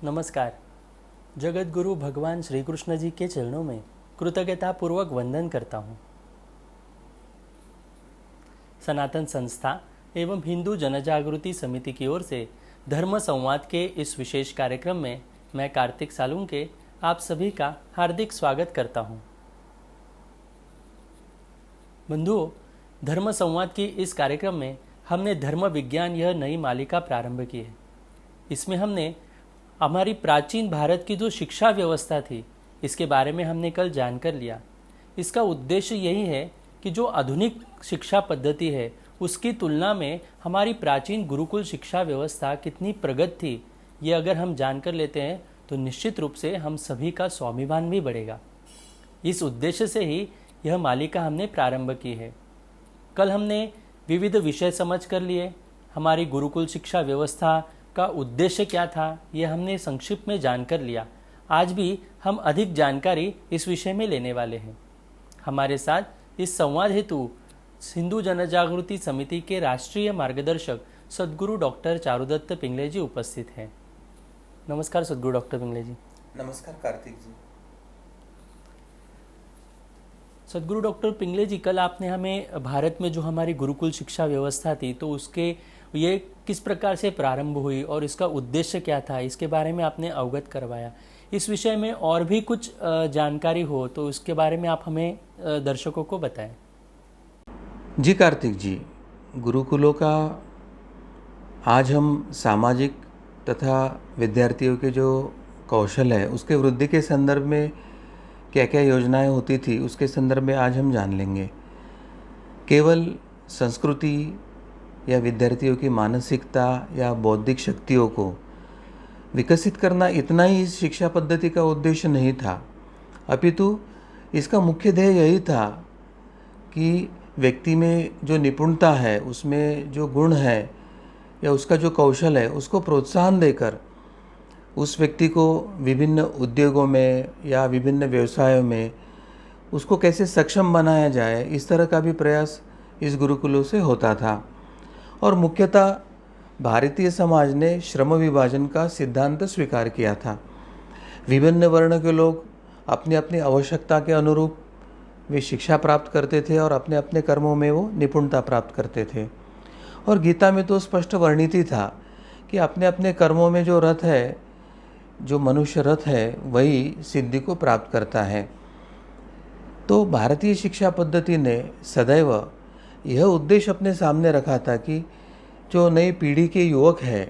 नमस्कार। जगत गुरु भगवान श्री कृष्ण जी के चरणों में कृतज्ञतापूर्वक वंदन करता हूँ। सनातन संस्था एवं हिंदू जनजागृति समिति की ओर से धर्म संवाद के इस विशेष कार्यक्रम में मैं कार्तिक सालुंके आप सभी का हार्दिक स्वागत करता हूँ। बंधुओं, धर्म संवाद की इस कार्यक्रम में हमने धर्म विज्ञान यह नई मालिका प्रारंभ की है। इसमें हमने हमारी प्राचीन भारत की जो शिक्षा व्यवस्था थी इसके बारे में हमने कल जानकर लिया। इसका उद्देश्य यही है कि जो आधुनिक शिक्षा पद्धति है उसकी तुलना में हमारी प्राचीन गुरुकुल शिक्षा व्यवस्था कितनी प्रगत थी, ये अगर हम जानकर लेते हैं तो निश्चित रूप से हम सभी का स्वाभिमान भी बढ़ेगा। इस उद्देश्य से ही यह मालिका हमने प्रारंभ की है। कल हमने विविध विषय समझ कर लिए। हमारी गुरुकुल शिक्षा व्यवस्था का उद्देश्य क्या था, ये हमने संक्षिप्त में जानकर लिया। आज भी हम अधिक जानकारी इस विषय में लेने वाले हैं। हमारे साथ इस संवाद हेतु हिंदू जनजागृति समिति के राष्ट्रीय मार्गदर्शक सद्गुरु डॉक्टर चारुदत्त पिंगले जी उपस्थित हैं। नमस्कार सद्गुरु डॉक्टर पिंगले जी। नमस्कार कार्तिक जी। सद्गुरु डॉक्टर पिंगले जी, कल आपने हमें भारत में जो हमारी गुरुकुल शिक्षा व्यवस्था थी तो उसके ये किस प्रकार से प्रारंभ हुई और इसका उद्देश्य क्या था, इसके बारे में आपने अवगत करवाया। इस विषय में और भी कुछ जानकारी हो तो उसके बारे में आप हमें दर्शकों को बताएं। जी कार्तिक जी, गुरुकुलों का आज हम सामाजिक तथा विद्यार्थियों के जो कौशल है उसके वृद्धि के संदर्भ में क्या क्या योजनाएं होती थी उसके संदर्भ में आज हम जान लेंगे। केवल संस्कृति या विद्यार्थियों की मानसिकता या बौद्धिक शक्तियों को विकसित करना इतना ही इस शिक्षा पद्धति का उद्देश्य नहीं था, अपितु इसका मुख्य ध्येय यही था कि व्यक्ति में जो निपुणता है, उसमें जो गुण है या उसका जो कौशल है उसको प्रोत्साहन देकर उस व्यक्ति को विभिन्न उद्योगों में या विभिन्न व्यवसायों में उसको कैसे सक्षम बनाया जाए, इस तरह का भी प्रयास इस गुरुकुलों से होता था। और मुख्यतः भारतीय समाज ने श्रम विभाजन का सिद्धांत स्वीकार किया था। विभिन्न वर्ण के लोग अपनी अपनी आवश्यकता के अनुरूप वे शिक्षा प्राप्त करते थे और अपने अपने कर्मों में वो निपुणता प्राप्त करते थे। और गीता में तो स्पष्ट वर्णित ही था कि अपने अपने कर्मों में जो रत है, जो मनुष्य रत है, वही सिद्धि को प्राप्त करता है। तो भारतीय शिक्षा पद्धति ने सदैव यह उद्देश्य अपने सामने रखा था कि जो नई पीढ़ी के युवक हैं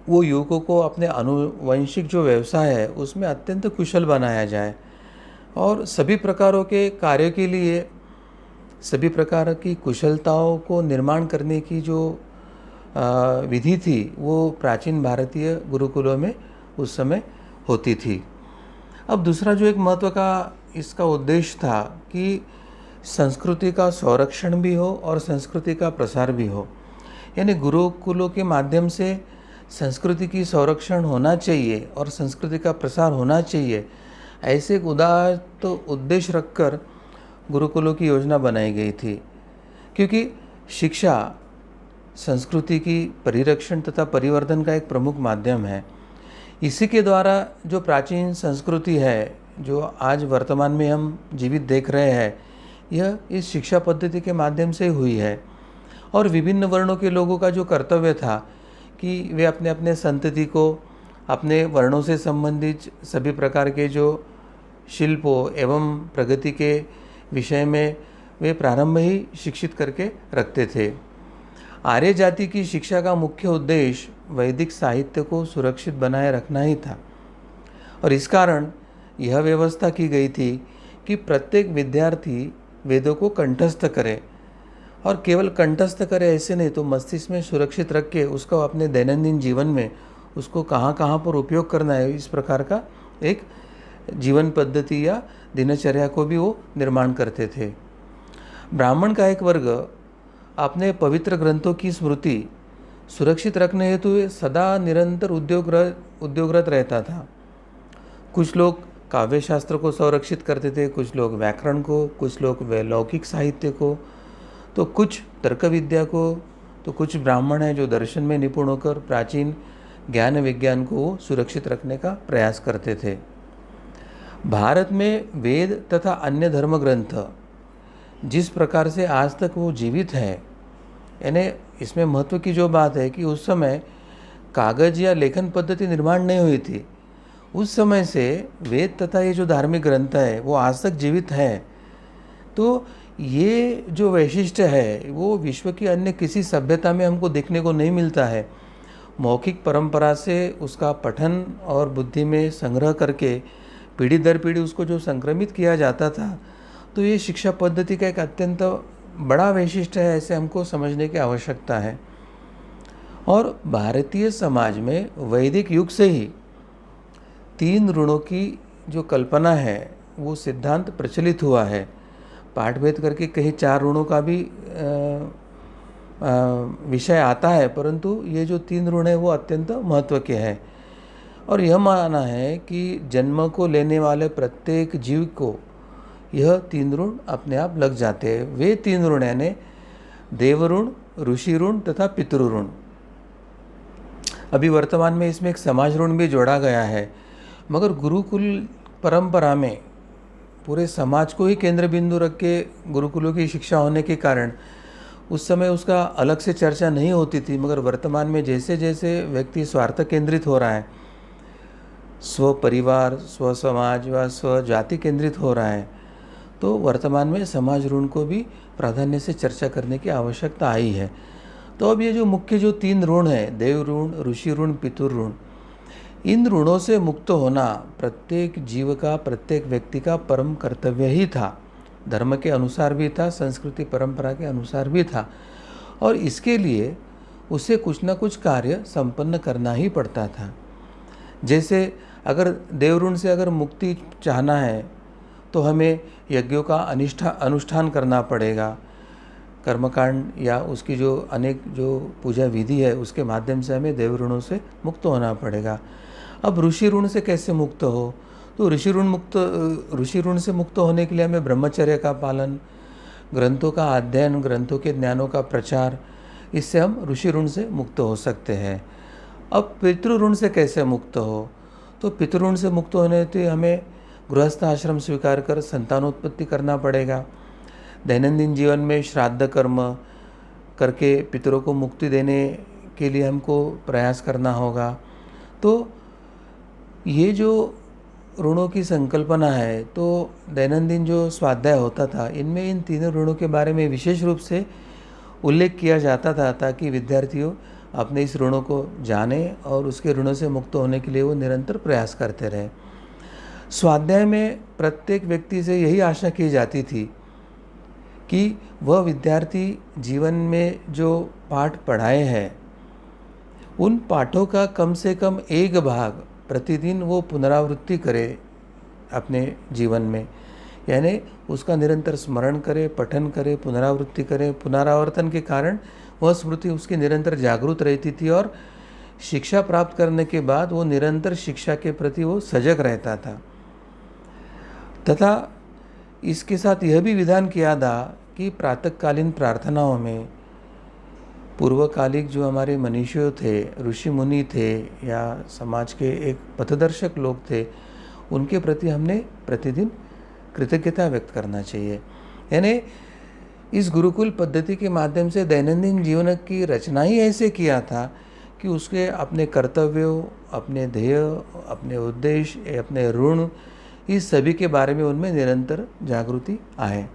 वो युवकों को अपने आनुवंशिक जो व्यवसाय है उसमें अत्यंत कुशल बनाया जाए और सभी प्रकारों के कार्यों के लिए सभी प्रकार की कुशलताओं को निर्माण करने की जो विधि थी वो प्राचीन भारतीय गुरुकुलों में उस समय होती थी। अब दूसरा जो एक महत्व का इसका उद्देश्य था कि संस्कृति का संरक्षण भी हो और संस्कृति का प्रसार भी हो, यानी गुरुकुलों के माध्यम से संस्कृति की संरक्षण होना चाहिए और संस्कृति का प्रसार होना चाहिए, ऐसे एक उदात्त उद्देश्य रखकर गुरुकुलों की योजना बनाई गई थी। क्योंकि शिक्षा संस्कृति की परिरक्षण तथा परिवर्धन का एक प्रमुख माध्यम है। इसी के द्वारा जो प्राचीन संस्कृति है जो आज वर्तमान में हम जीवित देख रहे हैं, यह इस शिक्षा पद्धति के माध्यम से हुई है। और विभिन्न वर्णों के लोगों का जो कर्तव्य था कि वे अपने अपने संतति को अपने वर्णों से संबंधित सभी प्रकार के जो शिल्पों एवं प्रगति के विषय में वे प्रारंभ ही शिक्षित करके रखते थे। आर्य जाति की शिक्षा का मुख्य उद्देश्य वैदिक साहित्य को सुरक्षित बनाए रखना ही था और इस कारण यह व्यवस्था की गई थी कि प्रत्येक विद्यार्थी वेदों को कंठस्थ करे और केवल कंठस्थ करे ऐसे नहीं तो मस्तिष्क में सुरक्षित रख के उसको अपने दैनंदिन जीवन में उसको कहाँ कहाँ पर उपयोग करना है, इस प्रकार का एक जीवन पद्धति या दिनचर्या को भी वो निर्माण करते थे। ब्राह्मण का एक वर्ग अपने पवित्र ग्रंथों की स्मृति सुरक्षित रखने हेतु सदा निरंतर उद्योगरत रहता था। कुछ लोग काव्य शास्त्र को संरक्षित करते थे, कुछ लोग व्याकरण को, कुछ लोग लौकिक साहित्य को, तो कुछ तर्क विद्या को, तो कुछ ब्राह्मण हैं जो दर्शन में निपुण होकर प्राचीन ज्ञान विज्ञान को सुरक्षित रखने का प्रयास करते थे। भारत में वेद तथा अन्य धर्म ग्रंथ जिस प्रकार से आज तक वो जीवित है, यानी इसमें महत्व की जो बात है कि उस समय कागज या लेखन पद्धति निर्माण नहीं हुई थी। उस समय से वेद तथा ये जो धार्मिक ग्रंथ है वो आज तक जीवित है। तो ये जो वैशिष्ट्य है वो विश्व की अन्य किसी सभ्यता में हमको देखने को नहीं मिलता है। मौखिक परंपरा से उसका पठन और बुद्धि में संग्रह करके पीढ़ी दर पीढ़ी उसको जो संक्रमित किया जाता था, तो ये शिक्षा पद्धति का एक अत्यंत बड़ा वैशिष्ट्य है, ऐसे हमको समझने की आवश्यकता है। और भारतीय समाज में वैदिक युग से ही 3 ऋणों की जो कल्पना है वो सिद्धांत प्रचलित हुआ है। पाठभेद करके कहीं 4 ऋणों का भी विषय आता है, परंतु ये जो 3 ऋण है वो अत्यंत महत्व के हैं। और यह मानना है कि जन्म को लेने वाले प्रत्येक जीव को यह 3 ऋण अपने आप लग जाते हैं। वे 3 ऋण यानी देव ऋण, ऋषि ऋण तथा पितृ ऋण। अभी वर्तमान में इसमें एक समाज ऋण भी जोड़ा गया है, मगर गुरुकुल परंपरा में पूरे समाज को ही केंद्र बिंदु रख के गुरुकुलों की शिक्षा होने के कारण उस समय उसका अलग से चर्चा नहीं होती थी। मगर वर्तमान में जैसे जैसे व्यक्ति स्वार्थ केंद्रित हो रहा है, स्व परिवार, स्व समाज व स्व जाति केंद्रित हो रहा है, तो वर्तमान में समाज ऋण को भी प्राधान्य से चर्चा करने की आवश्यकता आई है। तो अब ये जो मुख्य जो 3 ऋण है, देव ऋण, ऋषि ऋण, पितृ ऋण, इन ऋणों से मुक्त होना प्रत्येक जीव का, प्रत्येक व्यक्ति का परम कर्तव्य ही था। धर्म के अनुसार भी था, संस्कृति परंपरा के अनुसार भी था, और इसके लिए उसे कुछ ना कुछ कार्य संपन्न करना ही पड़ता था। जैसे अगर देव ऋण से अगर मुक्ति चाहना है तो हमें यज्ञों का अनुष्ठान करना पड़ेगा, कर्मकांड या उसकी जो अनेक जो पूजा विधि है उसके माध्यम से हमें देव ऋणों से मुक्त होना पड़ेगा। अब ऋषि ऋण से कैसे मुक्त हो, तो ऋषि ऋण से मुक्त होने के लिए हमें ब्रह्मचर्य का पालन, ग्रंथों का अध्ययन, ग्रंथों के ज्ञानों का प्रचार, इससे हम ऋषि ऋण से मुक्त हो सकते हैं। अब पितृ ऋण से कैसे मुक्त हो, तो पितृ ऋण से मुक्त होने के हमें गृहस्थ आश्रम स्वीकार कर संतानोत्पत्ति करना पड़ेगा। दैनंदिन जीवन में श्राद्ध कर्म करके पितरों को मुक्ति देने के लिए हमको प्रयास करना होगा। तो ये जो ऋणों की संकल्पना है, तो दैनंदिन जो स्वाध्याय होता था इनमें इन 3 ऋणों के बारे में विशेष रूप से उल्लेख किया जाता था, ताकि विद्यार्थियों अपने इस ऋणों को जाने और उसके ऋणों से मुक्त होने के लिए वो निरंतर प्रयास करते रहे। स्वाध्याय में प्रत्येक व्यक्ति से यही आशा की जाती थी कि वह विद्यार्थी जीवन में जो पाठ पढ़ाए हैं उन पाठों का कम से कम एक भाग प्रतिदिन वो पुनरावृत्ति करे अपने जीवन में, यानी उसका निरंतर स्मरण करे, पठन करे, पुनरावृत्ति करे। पुनरावर्तन के कारण वह स्मृति उसकी निरंतर जागरूक रहती थी और शिक्षा प्राप्त करने के बाद वो निरंतर शिक्षा के प्रति वो सजग रहता था। तथा इसके साथ यह भी विधान किया था कि प्रातःकालीन प्रार्थनाओं में पूर्वकालिक जो हमारे मनीषी थे, ऋषि मुनि थे या समाज के एक पथदर्शक लोग थे, उनके प्रति हमने प्रतिदिन कृतज्ञता व्यक्त करना चाहिए। यानी इस गुरुकुल पद्धति के माध्यम से दैनंदिन जीवन की रचना ही ऐसे किया था कि उसके अपने कर्तव्यों, अपने ध्येय, अपने उद्देश्य, अपने ऋण, इस सभी के बारे में उनमें निरंतर जागृति आए।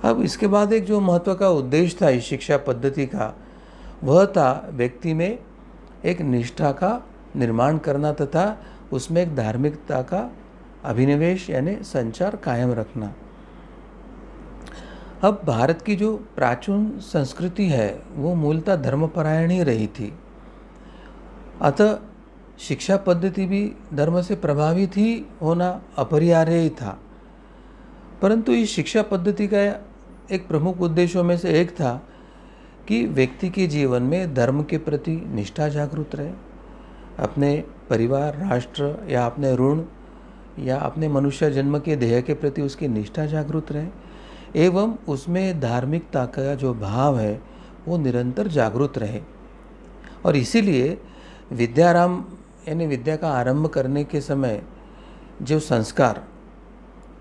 अब इसके बाद एक जो महत्व का उद्देश्य था इस शिक्षा पद्धति का, वह था व्यक्ति में एक निष्ठा का निर्माण करना तथा उसमें एक धार्मिकता का अभिनिवेश यानी संचार कायम रखना। अब भारत की जो प्राचीन संस्कृति है वो मूलतः धर्मपरायण ही रही थी, अतः शिक्षा पद्धति भी धर्म से प्रभावित ही होना अपरिहार्य ही था। परंतु इस शिक्षा पद्धति का एक प्रमुख उद्देश्यों में से एक था कि व्यक्ति के जीवन में धर्म के प्रति निष्ठा जागृत रहे, अपने परिवार, राष्ट्र या अपने ऋण या अपने मनुष्य जन्म के ध्येय के प्रति उसकी निष्ठा जागृत रहे, एवं उसमें धार्मिकता का जो भाव है वो निरंतर जागृत रहे। और इसीलिए विद्यारंभ यानी विद्या का आरंभ करने के समय जो संस्कार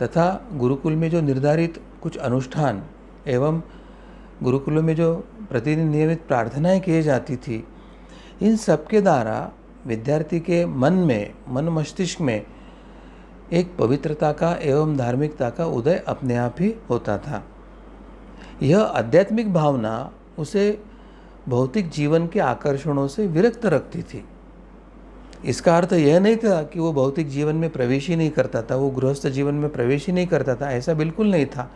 तथा गुरुकुल में जो निर्धारित कुछ अनुष्ठान एवं गुरुकुलों में जो प्रतिदिन नियमित प्रार्थनाएं की जाती थी, इन सब के द्वारा विद्यार्थी के मन मस्तिष्क में एक पवित्रता का एवं धार्मिकता का उदय अपने आप ही होता था। यह आध्यात्मिक भावना उसे भौतिक जीवन के आकर्षणों से विरक्त रखती थी। इसका अर्थ यह नहीं था कि वो भौतिक जीवन में प्रवेश ही नहीं करता था, वो गृहस्थ जीवन में प्रवेश ही नहीं करता था, ऐसा बिल्कुल नहीं था।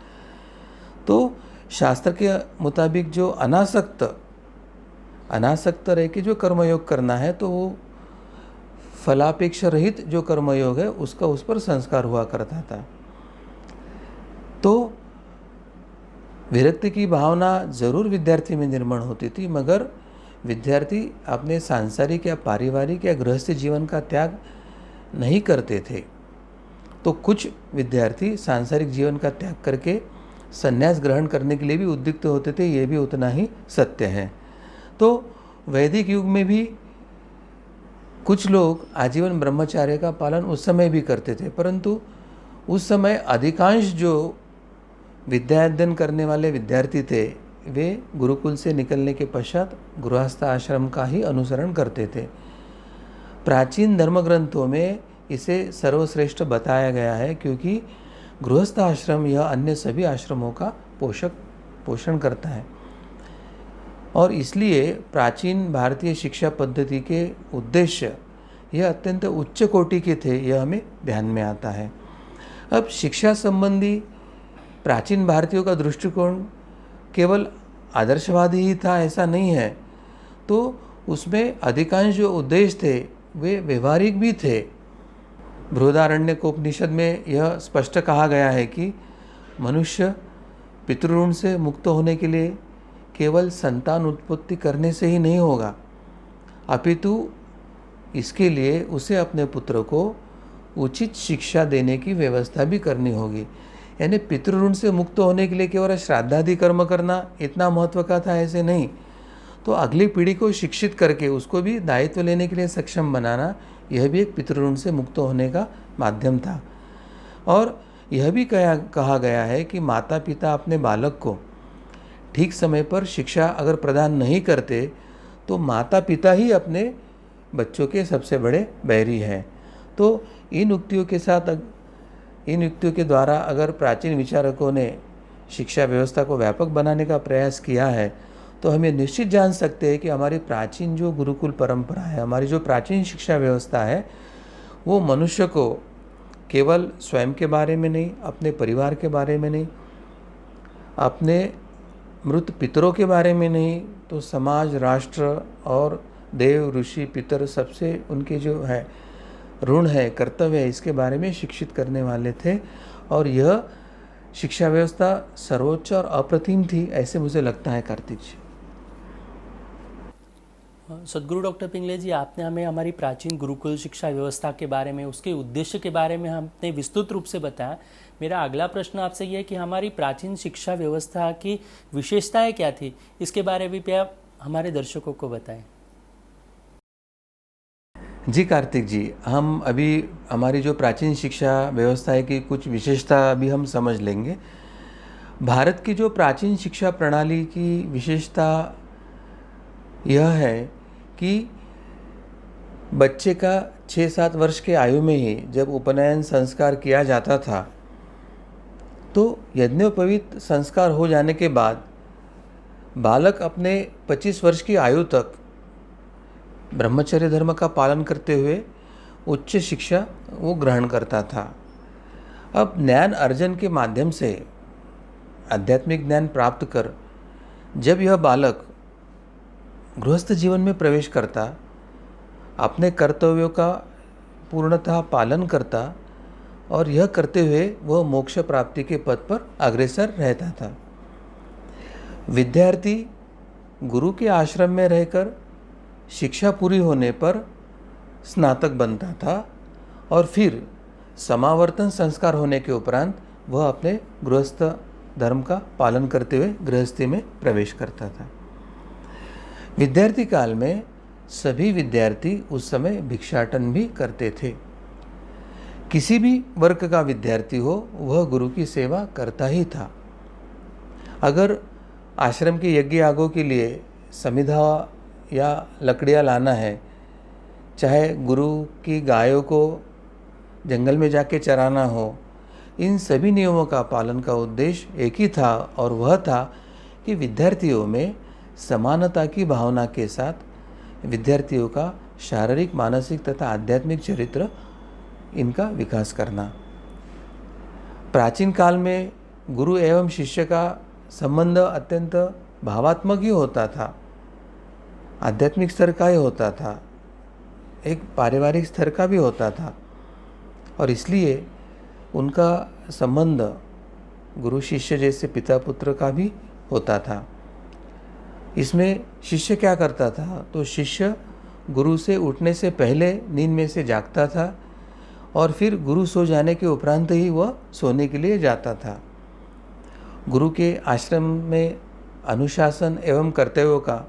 तो शास्त्र के मुताबिक जो अनासक्त रह के जो कर्मयोग करना है, तो वो फलापेक्ष रहित जो कर्मयोग है उसका उस पर संस्कार हुआ करता था। तो विरक्ति की भावना जरूर विद्यार्थी में निर्माण होती थी, मगर विद्यार्थी अपने सांसारिक या पारिवारिक या गृहस्थ जीवन का त्याग नहीं करते थे। तो कुछ विद्यार्थी सांसारिक जीवन का त्याग करके संन्यास ग्रहण करने के लिए भी उद्युक्त होते थे, ये भी उतना ही सत्य है। तो वैदिक युग में भी कुछ लोग आजीवन ब्रह्मचार्य का पालन उस समय भी करते थे, परंतु उस समय अधिकांश जो विद्याध्ययन करने वाले विद्यार्थी थे वे गुरुकुल से निकलने के पश्चात गृहस्थ आश्रम का ही अनुसरण करते थे। प्राचीन धर्म ग्रंथों में इसे सर्वश्रेष्ठ बताया गया है, क्योंकि गृहस्थ आश्रम यह अन्य सभी आश्रमों का पोषण करता है। और इसलिए प्राचीन भारतीय शिक्षा पद्धति के उद्देश्य यह अत्यंत उच्च कोटि के थे, यह हमें ध्यान में आता है। अब शिक्षा संबंधी प्राचीन भारतीयों का दृष्टिकोण केवल आदर्शवादी ही था ऐसा नहीं है, तो उसमें अधिकांश जो उद्देश्य थे वे व्यवहारिक भी थे। बृहदारण्यकोपनिषद में यह स्पष्ट कहा गया है कि मनुष्य पितृऋण से मुक्त होने के लिए केवल संतान उत्पत्ति करने से ही नहीं होगा, अपितु इसके लिए उसे अपने पुत्र को उचित शिक्षा देने की व्यवस्था भी करनी होगी। यानी पितृऋण से मुक्त होने के लिए केवल श्राद्धादि कर्म करना इतना महत्व का था ऐसे नहीं, तो अगली पीढ़ी को शिक्षित करके उसको भी दायित्व लेने के लिए सक्षम बनाना, यह भी एक पितृऋण से मुक्त होने का माध्यम था। और यह भी कहा गया है कि माता पिता अपने बालक को ठीक समय पर शिक्षा अगर प्रदान नहीं करते तो माता पिता ही अपने बच्चों के सबसे बड़े बैरी हैं। तो इन युक्तियों के द्वारा अगर प्राचीन विचारकों ने शिक्षा व्यवस्था को व्यापक बनाने का प्रयास किया है, तो हमें निश्चित जान सकते हैं कि हमारी प्राचीन जो गुरुकुल परंपरा है, हमारी जो प्राचीन शिक्षा व्यवस्था है, वो मनुष्य को केवल स्वयं के बारे में नहीं, अपने परिवार के बारे में नहीं, अपने मृत पितरों के बारे में नहीं, तो समाज, राष्ट्र और देव, ऋषि, पितर सबसे उनके जो है ऋण है, कर्तव्य है, इसके बारे में शिक्षित करने वाले थे। और यह शिक्षा व्यवस्था सर्वोच्च और अप्रतिम थी, ऐसे मुझे लगता है कार्तिक जी। सदगुरु डॉक्टर पिंगले जी, आपने हमें हमारी प्राचीन गुरुकुल शिक्षा व्यवस्था के बारे में, उसके उद्देश्य के बारे में हमने विस्तृत रूप से बताया। मेरा अगला प्रश्न आपसे यह है कि हमारी प्राचीन शिक्षा व्यवस्था की विशेषताएं क्या थी, इसके बारे में भी आप हमारे दर्शकों को बताएं। जी कार्तिक जी, हम अभी हमारी जो प्राचीन शिक्षा व्यवस्था है की कुछ विशेषता अभी हम समझ लेंगे। भारत की जो प्राचीन शिक्षा प्रणाली की विशेषता यह है कि बच्चे का 6-7 वर्ष के आयु में ही जब उपनयन संस्कार किया जाता था, तो यज्ञोपवीत संस्कार हो जाने के बाद बालक अपने 25 वर्ष की आयु तक ब्रह्मचर्य धर्म का पालन करते हुए उच्च शिक्षा वो ग्रहण करता था। अब ज्ञान अर्जन के माध्यम से आध्यात्मिक ज्ञान प्राप्त कर जब यह बालक गृहस्थ जीवन में प्रवेश करता, अपने कर्तव्यों का पूर्णतः पालन करता और यह करते हुए वह मोक्ष प्राप्ति के पथ पर अग्रसर रहता था। विद्यार्थी गुरु के आश्रम में रहकर शिक्षा पूरी होने पर स्नातक बनता था और फिर समावर्तन संस्कार होने के उपरांत वह अपने गृहस्थ धर्म का पालन करते हुए गृहस्थी में प्रवेश करता था। विद्यार्थी काल में सभी विद्यार्थी उस समय भिक्षाटन भी करते थे। किसी भी वर्ग का विद्यार्थी हो, वह गुरु की सेवा करता ही था। अगर आश्रम के यज्ञ यागों के लिए समिधा या लकड़ियाँ लाना है, चाहे गुरु की गायों को जंगल में जाके चराना हो, इन सभी नियमों का पालन का उद्देश्य एक ही था, और वह था कि विद्यार्थियों में समानता की भावना के साथ विद्यार्थियों का शारीरिक, मानसिक तथा आध्यात्मिक चरित्र इनका विकास करना। प्राचीन काल में गुरु एवं शिष्य का संबंध अत्यंत भावात्मक ही होता था, आध्यात्मिक स्तर का ही होता था, एक पारिवारिक स्तर का भी होता था, और इसलिए उनका संबंध गुरु शिष्य जैसे पिता पुत्र का भी होता था। इसमें शिष्य क्या करता था, तो शिष्य गुरु से उठने से पहले नींद में से जागता था और फिर गुरु सो जाने के उपरांत ही वह सोने के लिए जाता था। गुरु के आश्रम में अनुशासन एवं कर्तव्यों का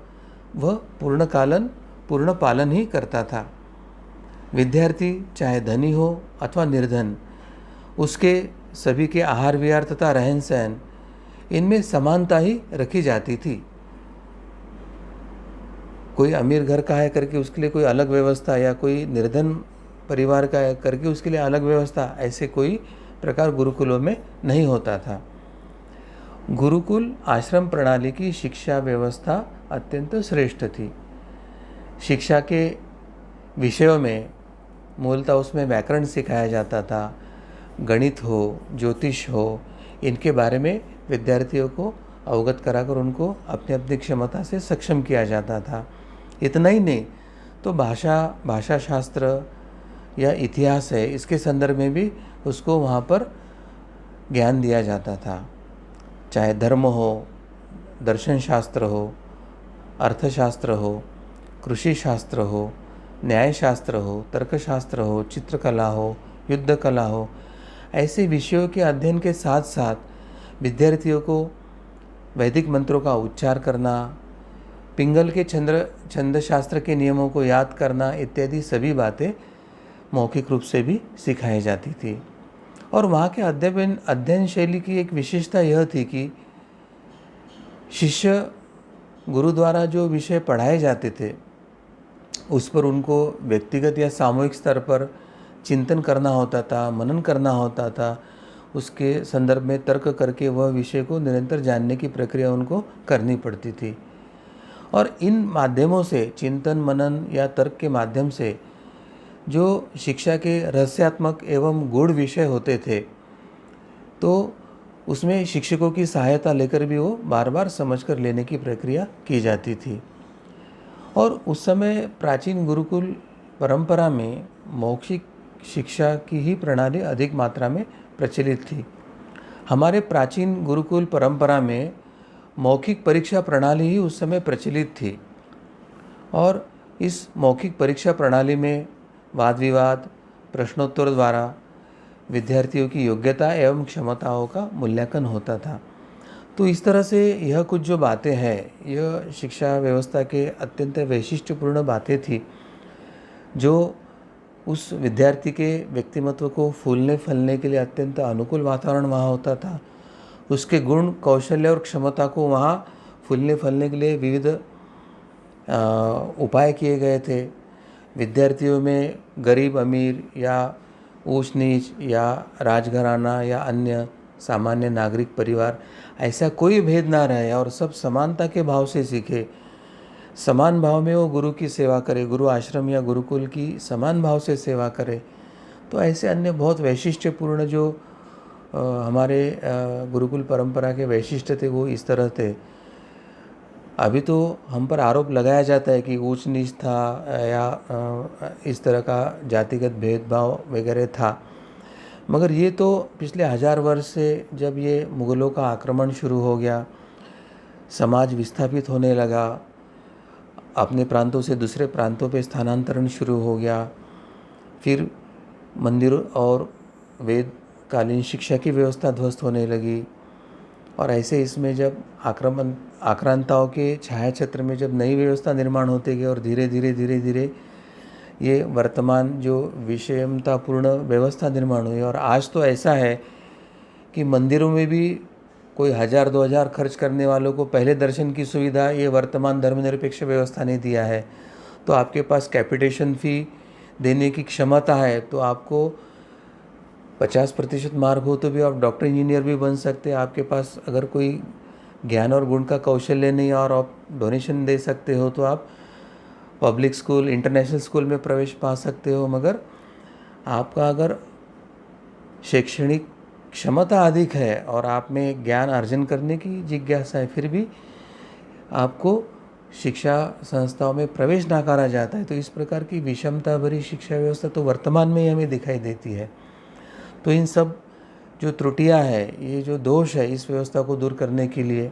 वह पूर्ण पालन ही करता था। विद्यार्थी चाहे धनी हो अथवा निर्धन, उसके सभी के आहार विहार तथा रहन सहन, इनमें समानता ही रखी जाती थी। कोई अमीर घर का है करके उसके लिए कोई अलग व्यवस्था, या कोई निर्धन परिवार का है करके उसके लिए अलग व्यवस्था, ऐसे कोई प्रकार गुरुकुलों में नहीं होता था। गुरुकुल आश्रम प्रणाली की शिक्षा व्यवस्था अत्यंत श्रेष्ठ थी। शिक्षा के विषयों में मूलतः उसमें व्याकरण सिखाया जाता था, गणित हो, ज्योतिष हो, इनके बारे में विद्यार्थियों को अवगत कराकर उनको अपनी अपनी क्षमता से सक्षम किया जाता था। इतना ही नहीं तो भाषा शास्त्र या इतिहास है, इसके संदर्भ में भी उसको वहाँ पर ज्ञान दिया जाता था। चाहे धर्म हो, दर्शन शास्त्र हो, अर्थशास्त्र हो, कृषि शास्त्र हो, न्याय शास्त्र हो, तर्कशास्त्र हो, चित्रकला हो, युद्ध कला हो, ऐसे विषयों के अध्ययन के साथ साथ विद्यार्थियों को वैदिक मंत्रों का उच्चार करना, पिंगल के छंद शास्त्र के नियमों को याद करना इत्यादि सभी बातें मौखिक रूप से भी सिखाई जाती थी। और वहाँ के अध्ययन शैली की एक विशेषता यह थी कि शिष्य गुरु द्वारा जो विषय पढ़ाए जाते थे उस पर उनको व्यक्तिगत या सामूहिक स्तर पर चिंतन करना होता था, मनन करना होता था, उसके संदर्भ में तर्क करके वह विषय को निरंतर जानने की प्रक्रिया उनको करनी पड़ती थी। और इन माध्यमों से, चिंतन मनन या तर्क के माध्यम से जो शिक्षा के रहस्यात्मक एवं गूढ़ विषय होते थे, तो उसमें शिक्षकों की सहायता लेकर भी वो बार बार समझकर लेने की प्रक्रिया की जाती थी। और उस समय प्राचीन गुरुकुल परंपरा में मौखिक शिक्षा की ही प्रणाली अधिक मात्रा में प्रचलित थी। हमारे प्राचीन गुरुकुल परंपरा में मौखिक परीक्षा प्रणाली ही उस समय प्रचलित थी, और इस मौखिक परीक्षा प्रणाली में वाद विवाद, प्रश्नोत्तर द्वारा विद्यार्थियों की योग्यता एवं क्षमताओं का मूल्यांकन होता था। तो इस तरह से यह कुछ जो बातें हैं, यह शिक्षा व्यवस्था के अत्यंत वैशिष्ट्यपूर्ण बातें थी, जो उस विद्यार्थी के व्यक्तिमत्व को फूलने फलने के लिए अत्यंत अनुकूल वातावरण वहाँ होता था। उसके गुण, कौशल्य और क्षमता को वहाँ फूलने फलने के लिए विविध उपाय किए गए थे। विद्यार्थियों में गरीब अमीर या ऊंच नीच या राजघराना या अन्य सामान्य नागरिक परिवार, ऐसा कोई भेद ना रहे और सब समानता के भाव से सीखे। समान भाव में वो गुरु की सेवा करे, गुरु आश्रम या गुरुकुल की समान भाव से सेवा करे। तो ऐसे अन्य बहुत वैशिष्ट्यपूर्ण जो हमारे गुरुकुल परंपरा के वैशिष्ट्य थे वो इस तरह थे। अभी तो हम पर आरोप लगाया जाता है कि ऊंच नीच था या इस तरह का जातिगत भेदभाव वगैरह था, मगर ये तो पिछले 1000 वर्ष से जब ये मुग़लों का आक्रमण शुरू हो गया, समाज विस्थापित होने लगा, अपने प्रांतों से दूसरे प्रांतों पे स्थानांतरण शुरू हो गया, फिर मंदिर और वेदकालीन शिक्षा की व्यवस्था ध्वस्त होने लगी, और ऐसे इसमें जब आक्रांताओं के छाया क्षेत्र में जब नई व्यवस्था निर्माण होती गई और धीरे धीरे ये वर्तमान जो विषमतापूर्ण व्यवस्था निर्माण हुई, और आज तो ऐसा है कि मंदिरों में भी कोई 1000-2000 खर्च करने वालों को पहले दर्शन की सुविधा ये वर्तमान धर्मनिरपेक्ष व्यवस्था ने दिया है। तो आपके पास कैपिटेशन फ़ी देने की क्षमता है, तो आपको 50% मार्क हो तो भी आप डॉक्टर इंजीनियर भी बन सकते हैं। आपके पास अगर कोई ज्ञान और गुण का कौशल्य नहीं और आप डोनेशन दे सकते हो तो आप पब्लिक स्कूल, इंटरनेशनल स्कूल में प्रवेश पा सकते हो। मगर आपका अगर शैक्षणिक क्षमता अधिक है और आप में ज्ञान अर्जन करने की जिज्ञासा है, फिर भी आपको शिक्षा संस्थाओं में प्रवेश नकारा जाता है। तो इस प्रकार की विषमता भरी शिक्षा व्यवस्था तो वर्तमान में ही हमें दिखाई देती है। तो इन सब जो त्रुटियां हैं, ये जो दोष है, इस व्यवस्था को दूर करने के लिए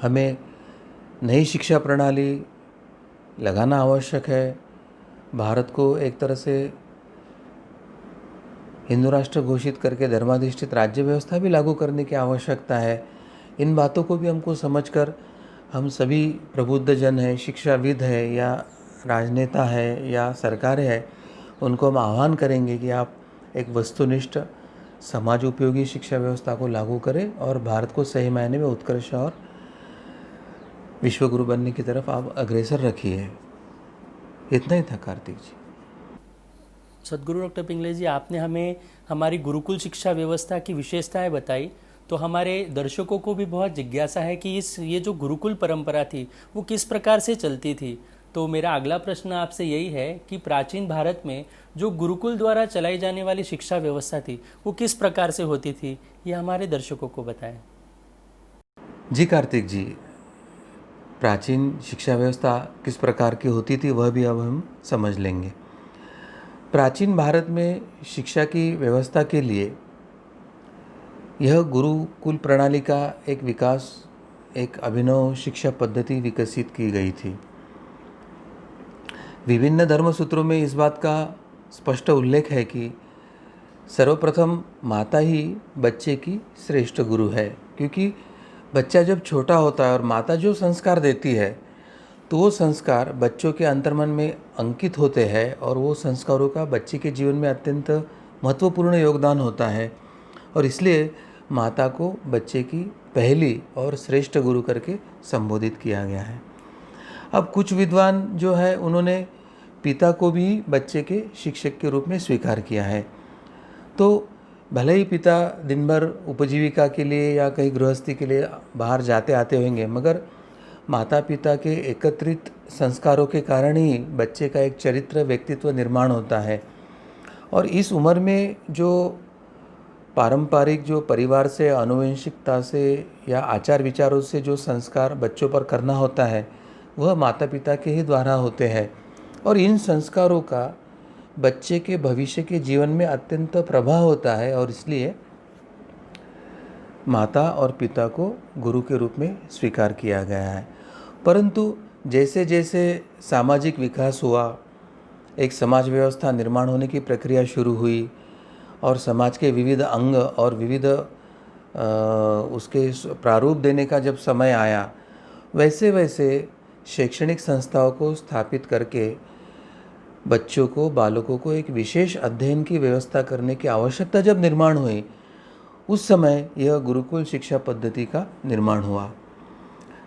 हमें नई शिक्षा प्रणाली लगाना आवश्यक है। भारत को एक तरह से हिंदू राष्ट्र घोषित करके धर्माधिष्ठित राज्य व्यवस्था भी लागू करने की आवश्यकता है। इन बातों को भी हमको समझकर हम सभी प्रबुद्ध जन हैं, शिक्षाविद है या राजनेता है या सरकार है, उनको हम आह्वान करेंगे कि आप एक वस्तुनिष्ठ समाज उपयोगी शिक्षा व्यवस्था को लागू करें और भारत को सही मायने में उत्कर्ष और विश्वगुरु बनने की तरफ आप अग्रसर रखिए। इतना ही था कार्तिक जी। सदगुरु डॉक्टर पिंगले जी, आपने हमें हमारी गुरुकुल शिक्षा व्यवस्था की विशेषताएं बताई, तो हमारे दर्शकों को भी बहुत जिज्ञासा है कि ये जो गुरुकुल परंपरा थी वो किस प्रकार से चलती थी। तो मेरा अगला प्रश्न आपसे यही है कि प्राचीन भारत में जो गुरुकुल द्वारा चलाई जाने वाली शिक्षा व्यवस्था थी वो किस प्रकार से होती थी, ये हमारे दर्शकों को बताएं। जी कार्तिक जी, प्राचीन शिक्षा व्यवस्था किस प्रकार की होती थी वह भी अब हम समझ लेंगे। प्राचीन भारत में शिक्षा की व्यवस्था के लिए यह गुरुकुल प्रणाली का एक विकास, एक अभिनव शिक्षा पद्धति विकसित की गई थी। विभिन्न धर्मसूत्रों में इस बात का स्पष्ट उल्लेख है कि सर्वप्रथम माता ही बच्चे की श्रेष्ठ गुरु है, क्योंकि बच्चा जब छोटा होता है और माता जो संस्कार देती है तो वो संस्कार बच्चों के अंतर्मन में अंकित होते हैं और वो संस्कारों का बच्चे के जीवन में अत्यंत महत्वपूर्ण योगदान होता है। और इसलिए माता को बच्चे की पहली और श्रेष्ठ गुरु करके संबोधित किया गया है। अब कुछ विद्वान जो है उन्होंने पिता को भी बच्चे के शिक्षक के रूप में स्वीकार किया है। तो भले ही पिता दिन भर उपजीविका के लिए या कहीं गृहस्थी के लिए बाहर जाते आते होंगे, मगर माता पिता के एकत्रित संस्कारों के कारण ही बच्चे का एक चरित्र व्यक्तित्व निर्माण होता है। और इस उम्र में जो पारंपरिक जो परिवार से, आनुवंशिकता से या आचार विचारों से जो संस्कार बच्चों पर करना होता है वह माता पिता के ही द्वारा होते हैं। और इन संस्कारों का बच्चे के भविष्य के जीवन में अत्यंत प्रभाव होता है और इसलिए माता और पिता को गुरु के रूप में स्वीकार किया गया है। परंतु जैसे जैसे सामाजिक विकास हुआ, एक समाज व्यवस्था निर्माण होने की प्रक्रिया शुरू हुई और समाज के विविध अंग और विविध उसके प्रारूप देने का जब समय आया, वैसे वैसे शैक्षणिक संस्थाओं को स्थापित करके बच्चों को, बालकों को एक विशेष अध्ययन की व्यवस्था करने की आवश्यकता जब निर्माण हुई, उस समय यह गुरुकुल शिक्षा पद्धति का निर्माण हुआ।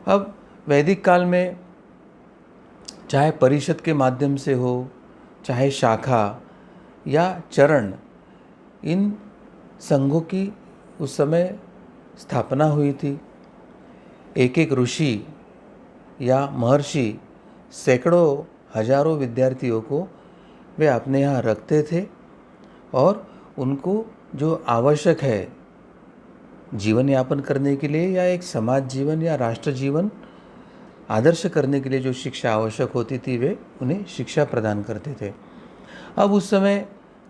अब वैदिक काल में चाहे परिषद के माध्यम से हो, चाहे शाखा या चरण, इन संघों की उस समय स्थापना हुई थी। एक एक ऋषि या महर्षि सैकड़ों हजारों विद्यार्थियों को वे अपने यहाँ रखते थे और उनको जो आवश्यक है जीवन यापन करने के लिए या एक समाज जीवन या राष्ट्र जीवन आदर्श करने के लिए जो शिक्षा आवश्यक होती थी, वे उन्हें शिक्षा प्रदान करते थे। अब उस समय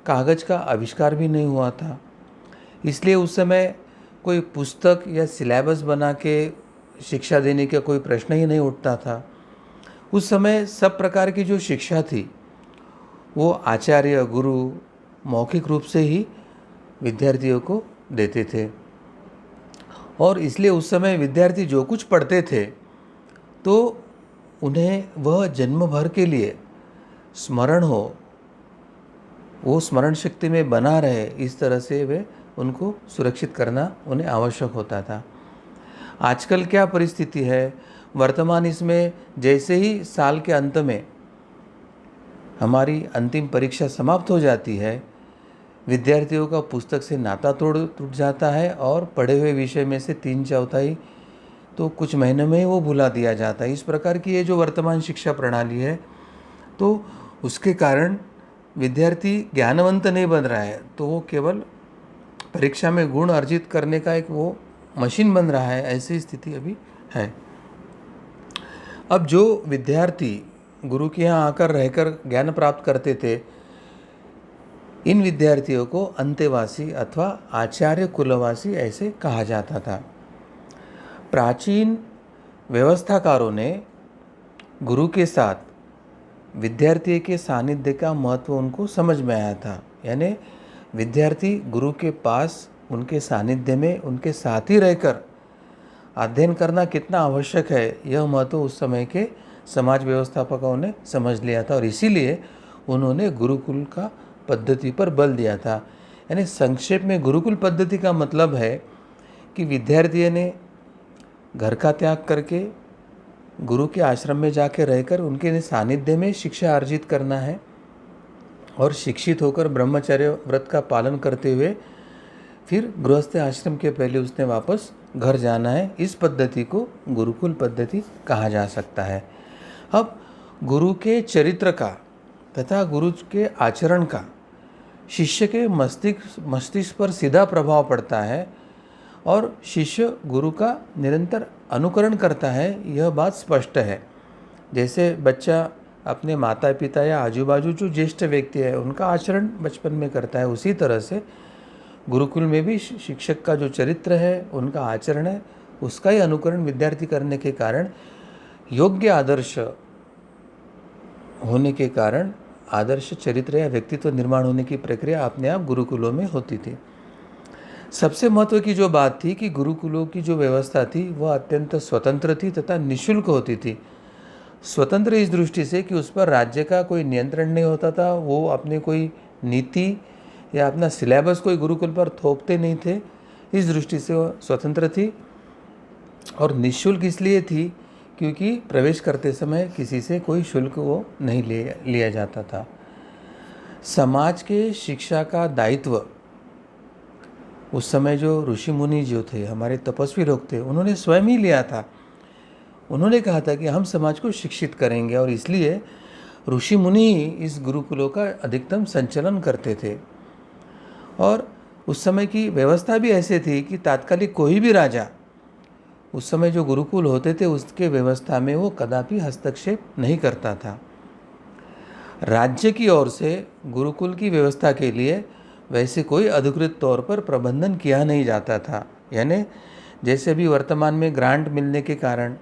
कागज़ का आविष्कार भी नहीं हुआ था, इसलिए उस समय कोई पुस्तक या सिलेबस बना के शिक्षा देने का कोई प्रश्न ही नहीं उठता था। उस समय सब प्रकार की जो शिक्षा थी वो आचार्य, गुरु मौखिक रूप से ही विद्यार्थियों को देते थे। और इसलिए उस समय विद्यार्थी जो कुछ पढ़ते थे तो उन्हें वह जन्म भर के लिए स्मरण हो, वो स्मरण शक्ति में बना रहे, इस तरह से वे उनको सुरक्षित करना उन्हें आवश्यक होता था। आजकल क्या परिस्थिति है, वर्तमान इसमें जैसे ही साल के अंत में हमारी अंतिम परीक्षा समाप्त हो जाती है, विद्यार्थियों का पुस्तक से नाता टूट जाता है और पढ़े हुए विषय में से 3/4 तो कुछ महीनों में ही वो भुला दिया जाता है। इस प्रकार की ये जो वर्तमान शिक्षा प्रणाली है, तो उसके कारण विद्यार्थी ज्ञानवंत नहीं बन रहा है, तो वो केवल परीक्षा में गुण अर्जित करने का एक वो मशीन बन रहा है, ऐसी स्थिति अभी है। अब जो विद्यार्थी गुरु के यहाँ आकर रहकर ज्ञान प्राप्त करते थे, इन विद्यार्थियों को अंतेवासी अथवा आचार्य कुलवासी ऐसे कहा जाता था। प्राचीन व्यवस्थाकारों ने गुरु के साथ विद्यार्थी के सानिध्य का महत्व उनको समझ में आया था, यानी विद्यार्थी गुरु के पास उनके सानिध्य में उनके साथ ही रहकर अध्ययन करना कितना आवश्यक है, यह महत्व उस समय के समाज व्यवस्थापकों ने समझ लिया था और इसीलिए उन्होंने गुरुकुल का पद्धति पर बल दिया था। यानी संक्षेप में गुरुकुल पद्धति का मतलब है कि विद्यार्थी ने घर का त्याग करके गुरु के आश्रम में जाकर रहकर उनके सानिध्य में शिक्षा अर्जित करना है और शिक्षित होकर ब्रह्मचर्य व्रत का पालन करते हुए फिर गृहस्थ आश्रम के पहले उसने वापस घर जाना है। इस पद्धति को गुरुकुल पद्धति कहा जा सकता है। अब गुरु के चरित्र का तथा गुरु के आचरण का शिष्य के मस्तिष्क पर सीधा प्रभाव पड़ता है और शिष्य गुरु का निरंतर अनुकरण करता है, यह बात स्पष्ट है। जैसे बच्चा अपने माता पिता या आजू बाजू जो ज्येष्ठ व्यक्ति है उनका आचरण बचपन में करता है, उसी तरह से गुरुकुल में भी शिक्षक का जो चरित्र है, उनका आचरण है, उसका ही अनुकरण विद्यार्थी करने के कारण योग्य आदर्श होने के कारण आदर्श चरित्र या व्यक्तित्व निर्माण होने की प्रक्रिया अपने आप गुरुकुलों में होती थी। सबसे महत्व की जो बात थी कि गुरुकुलों की जो व्यवस्था थी वह अत्यंत स्वतंत्र थी तथा निःशुल्क होती थी। स्वतंत्र इस दृष्टि से कि उस पर राज्य का कोई नियंत्रण नहीं होता था, वो अपने कोई नीति या अपना सिलेबस कोई गुरुकुल पर थोपते नहीं थे, इस दृष्टि से वो स्वतंत्र थी। और निःशुल्क इसलिए थी क्योंकि प्रवेश करते समय किसी से कोई शुल्क वो नहीं लिया जाता था। समाज के शिक्षा का दायित्व उस समय जो ऋषि मुनि जो थे, हमारे तपस्वी लोग थे, उन्होंने स्वयं ही लिया था। उन्होंने कहा था कि हम समाज को शिक्षित करेंगे और इसलिए ऋषि मुनि इस गुरुकुलों का अधिकतम संचालन करते थे। और उस समय की व्यवस्था भी ऐसे थी कि तात्कालिक कोई भी राजा उस समय जो गुरुकुल होते थे उसके व्यवस्था में वो कदापि हस्तक्षेप नहीं करता था। राज्य की ओर से गुरुकुल की व्यवस्था के लिए वैसे कोई अधिकृत तौर पर प्रबंधन किया नहीं जाता था। यानी जैसे भी वर्तमान में ग्रांट मिलने के कारण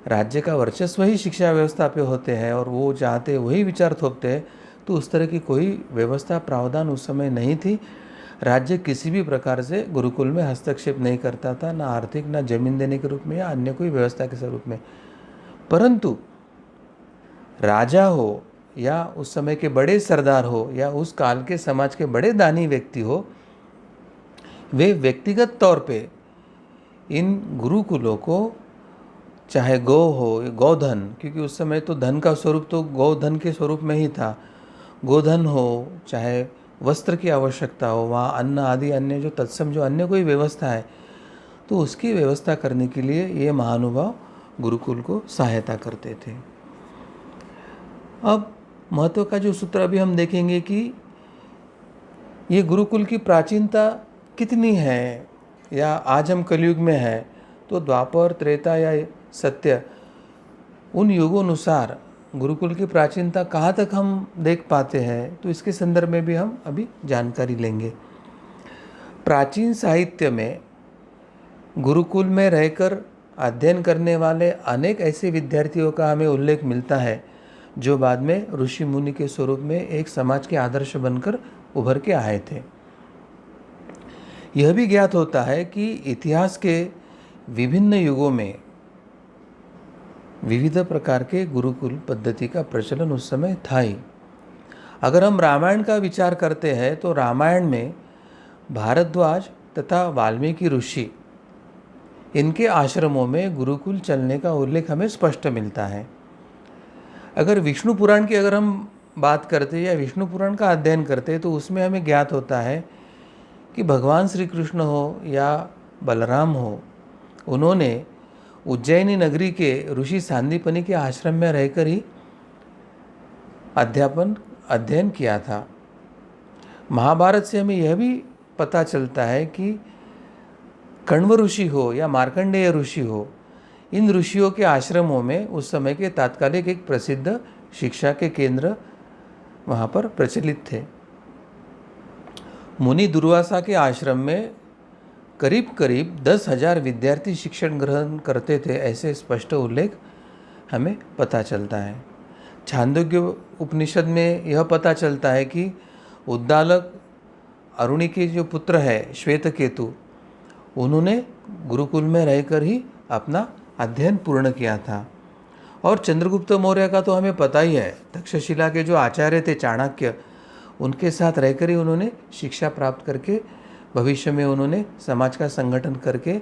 राज्य का वर्चस्व ही शिक्षा व्यवस्था पे होते हैं और वो चाहते वही विचार थोपते हैं, तो उस तरह की कोई व्यवस्था प्रावधान उस समय नहीं थी। राज्य किसी भी प्रकार से गुरुकुल में हस्तक्षेप नहीं करता था, ना आर्थिक, ना जमीन देने के रूप में या अन्य कोई व्यवस्था के स्वरूप में। परंतु राजा हो या उस समय के बड़े सरदार हो या उस काल के समाज के बड़े दानी व्यक्ति हो, वे व्यक्तिगत तौर पे इन गुरुकुलों को, चाहे गौ हो, गोधन, क्योंकि उस समय तो धन का स्वरूप तो गोधन के स्वरूप में ही था, गोधन हो, चाहे वस्त्र की आवश्यकता हो, वहाँ अन्न आदि अन्य जो तत्सम जो अन्य कोई व्यवस्था है, तो उसकी व्यवस्था करने के लिए ये महानुभाव गुरुकुल को सहायता करते थे। अब महत्व का जो सूत्र अभी हम देखेंगे कि ये गुरुकुल की प्राचीनता कितनी है, या आज हम कलयुग में हैं तो द्वापर, त्रेता या सत्य, उन युगों अनुसार गुरुकुल की प्राचीनता कहाँ तक हम देख पाते हैं, तो इसके संदर्भ में भी हम अभी जानकारी लेंगे। प्राचीन साहित्य में गुरुकुल में रहकर अध्ययन करने वाले अनेक ऐसे विद्यार्थियों का हमें उल्लेख मिलता है जो बाद में ऋषि मुनि के स्वरूप में एक समाज के आदर्श बनकर उभर के आए थे। यह भी ज्ञात होता है कि इतिहास के विभिन्न युगों में विविध प्रकार के गुरुकुल पद्धति का प्रचलन उस समय था ही। अगर हम रामायण का विचार करते हैं तो रामायण में भारद्वाज तथा वाल्मीकि ऋषि इनके आश्रमों में गुरुकुल चलने का उल्लेख हमें स्पष्ट मिलता है। अगर विष्णु पुराण की अगर हम बात करते या विष्णु पुराण का अध्ययन करते तो उसमें हमें ज्ञात होता है कि भगवान श्री कृष्ण हो या बलराम हो, उन्होंने उज्जैनी नगरी के ऋषि सांदीपनि के आश्रम में रहकर ही अध्ययन किया था। महाभारत से हमें यह भी पता चलता है कि कण्व ऋषि हो या मार्कंडेय ऋषि हो, इन ऋषियों के आश्रमों में उस समय के तात्कालिक एक प्रसिद्ध शिक्षा के केंद्र वहाँ पर प्रचलित थे। मुनि दुर्वासा के आश्रम में करीब करीब 10,000 विद्यार्थी शिक्षण ग्रहण करते थे, ऐसे स्पष्ट उल्लेख हमें पता चलता है। छांदोग्य उपनिषद में यह पता चलता है कि उद्दालक अरुणि के जो पुत्र है श्वेतकेतु, उन्होंने गुरुकुल में रहकर ही अपना अध्ययन पूर्ण किया था। और चंद्रगुप्त मौर्य का तो हमें पता ही है, तक्षशिला के जो आचार्य थे चाणक्य, उनके साथ रहकर ही उन्होंने शिक्षा प्राप्त करके भविष्य में उन्होंने समाज का संगठन करके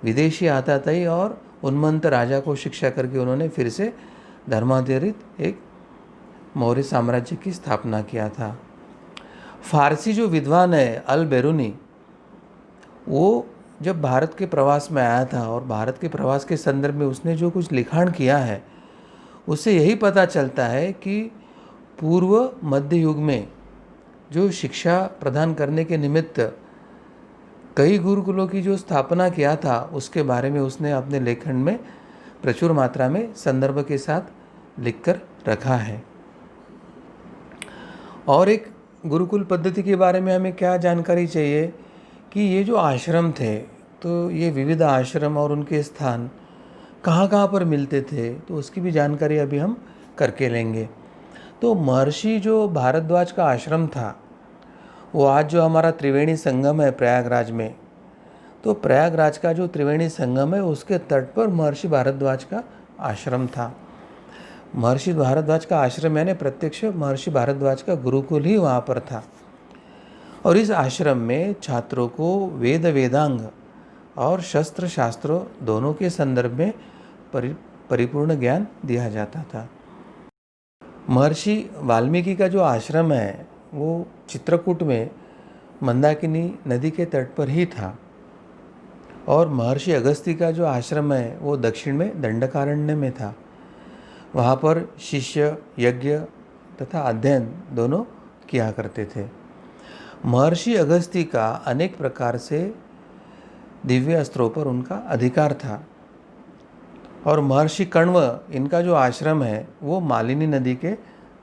विदेशी आताताई और उन्मत्त राजा को शिक्षा करके उन्होंने फिर से धर्माधारित एक मौर्य साम्राज्य की स्थापना किया था। फारसी जो विद्वान है अल बेरूनी, वो जब भारत के प्रवास में आया था और भारत के प्रवास के संदर्भ में उसने जो कुछ लिखाण किया है, उससे यही पता चलता है कि पूर्व मध्य युग में जो शिक्षा प्रदान करने के निमित्त कई गुरुकुलों की जो स्थापना किया था, उसके बारे में उसने अपने लेखन में प्रचुर मात्रा में संदर्भ के साथ लिखकर रखा है। और एक गुरुकुल पद्धति के बारे में हमें क्या जानकारी चाहिए कि ये जो आश्रम थे, तो ये विविध आश्रम और उनके स्थान कहाँ कहाँ पर मिलते थे, तो उसकी भी जानकारी अभी हम करके लेंगे। तो महर्षि जो भारद्वाज का आश्रम था, वो आज जो हमारा त्रिवेणी संगम है प्रयागराज में, तो प्रयागराज का जो त्रिवेणी संगम है उसके तट पर महर्षि भारद्वाज का आश्रम था। महर्षि भारद्वाज का आश्रम यानी प्रत्यक्ष महर्षि भारद्वाज का गुरुकुल ही वहाँ पर था। और इस आश्रम में छात्रों को वेद वेदांग और शस्त्र शास्त्रों दोनों के संदर्भ में परिपूर्ण ज्ञान दिया जाता था। महर्षि वाल्मीकि का जो आश्रम है वो चित्रकूट में मंदाकिनी नदी के तट पर ही था। और महर्षि अगस्त्य का जो आश्रम है वो दक्षिण में दंडकारण्य में था। वहाँ पर शिष्य यज्ञ तथा अध्ययन दोनों किया करते थे। महर्षि अगस्त्य का अनेक प्रकार से दिव्य अस्त्रों पर उनका अधिकार था। और महर्षि कण्व, इनका जो आश्रम है वो मालिनी नदी के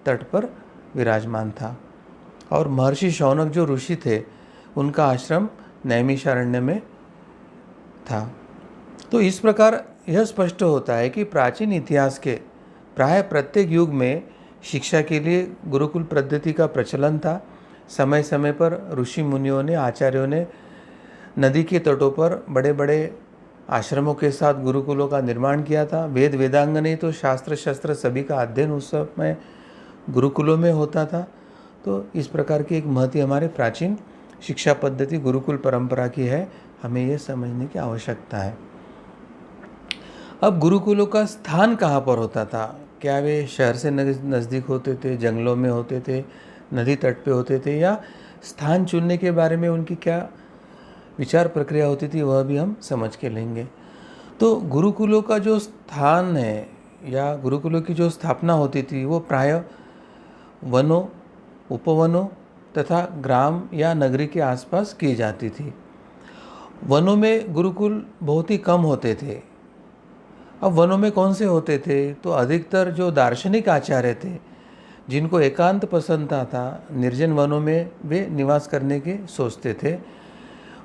तट पर विराजमान था। और महर्षि शौनक जो ऋषि थे, उनका आश्रम नैमिषारण्य में था। तो इस प्रकार यह स्पष्ट होता है कि प्राचीन इतिहास के प्राय प्रत्येक युग में शिक्षा के लिए गुरुकुल पद्धति का प्रचलन था। समय समय पर ऋषि मुनियों ने, आचार्यों ने नदी के तटों पर बड़े बड़े आश्रमों के साथ गुरुकुलों का निर्माण किया था। वेद वेदांग नहीं तो शास्त्र शस्त्र सभी का अध्ययन उस समय गुरुकुलों में होता था। तो इस प्रकार की एक महती हमारे प्राचीन शिक्षा पद्धति गुरुकुल परंपरा की है, हमें यह समझने की आवश्यकता है। अब गुरुकुलों का स्थान कहाँ पर होता था? क्या वे शहर से नज़दीक होते थे, जंगलों में होते थे, नदी तट पे होते थे, या स्थान चुनने के बारे में उनकी क्या विचार प्रक्रिया होती थी, वह भी हम समझ के लेंगे। तो गुरुकुलों का जो स्थान है या गुरुकुलों की जो स्थापना होती थी वो प्रायः वनों, उपवनों तथा ग्राम या नगरी के आसपास की जाती थी। वनों में गुरुकुल बहुत ही कम होते थे। अब वनों में कौन से होते थे? तो अधिकतर जो दार्शनिक आचार्य थे, जिनको एकांत पसंद था, निर्जन वनों में वे निवास करने के सोचते थे